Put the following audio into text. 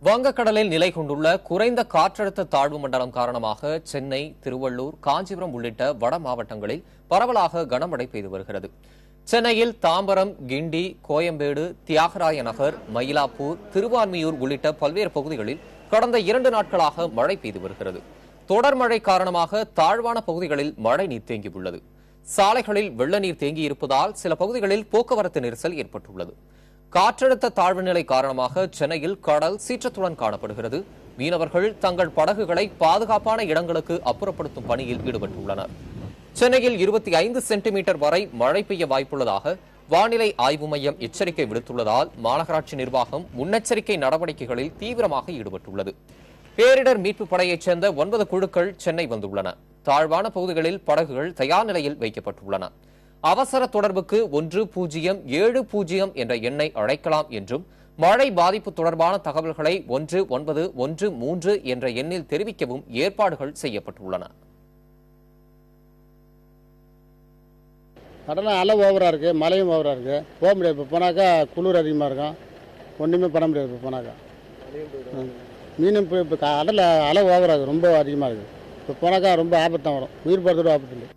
வங்கக்கடலில் நிலை கொண்டுள்ள குறைந்த காற்றழுத்த தாழ்வு மண்டலம் காரணமாக சென்னை, திருவள்ளூர், காஞ்சிபுரம் உள்ளிட்ட வட மாவட்டங்களில் பரவலாக கனமழை பெய்து வருகிறது. சென்னையில் தாம்பரம், கிண்டி, கோயம்பேடு, தியாகராய நகர், மயிலாப்பூர், திருவான்மியூர் உள்ளிட்ட பல்வேறு பகுதிகளில் கடந்த 2 நாட்களாக மழை பெய்து வருகிறது. தொடர் மழை காரணமாக தாழ்வான பகுதிகளில் மழை நீர் தேங்கியுள்ளது. சாலைகளில் வெள்ள நீர் தேங்கியிருப்பதால் சில பகுதிகளில் போக்குவரத்து நெரிசல் ஏற்பட்டுள்ளது. காற்றழுத்த தாழ்வு நிலை காரணமாக சென்னையில் கடல் சீற்றத்துடன் காணப்படுகிறது. மீனவர்கள் தங்கள் படகுகளை பாதுகாப்பான இடங்களுக்கு அப்புறப்படுத்தும் பணியில் ஈடுபட்டுள்ளனர். சென்னையில் 25 சென்டிமீட்டர் வரை மழை பெய்ய வாய்ப்புள்ளதாக வானிலை ஆய்வு மையம் எச்சரிக்கை விடுத்துள்ளதால் மாநகராட்சி நிர்வாகம் முன்னெச்சரிக்கை நடவடிக்கைகளில் தீவிரமாக ஈடுபட்டுள்ளது. பேரிடர் மீட்பு படையைச் சேர்ந்த 9 குழுக்கள் சென்னை வந்துள்ளன. தாழ்வான பகுதிகளில் படகுகள் தயார் நிலையில் வைக்கப்பட்டுள்ளன. அவசர தொடர்புக்கு 1070 என்ற எண்ணை அழைக்கலாம் என்றும் மழை பாதிப்பு தொடர்பான தகவல்களை 1913 என்ற எண்ணில் தெரிவிக்கவும் ஏற்பாடுகள் செய்யப்பட்டுள்ளன. கடல அலை ஓவராக இருக்குது, மழையும் ஓவராக இருக்குது. போக முடியாது. இப்போ போனாக்கா குளிர் அதிகமாக இருக்கும், ஒன்றுமே பண்ண முடியாது. இப்போ போனாக்கா மீன் இப்போ கடலில் அலை ஓவராக ரொம்ப அதிகமாக இருக்குது. இப்போ போனாக்கா ரொம்ப ஆபத்தான் வரும். உயிர் போகிறதோட ஆபத்து இல்லை.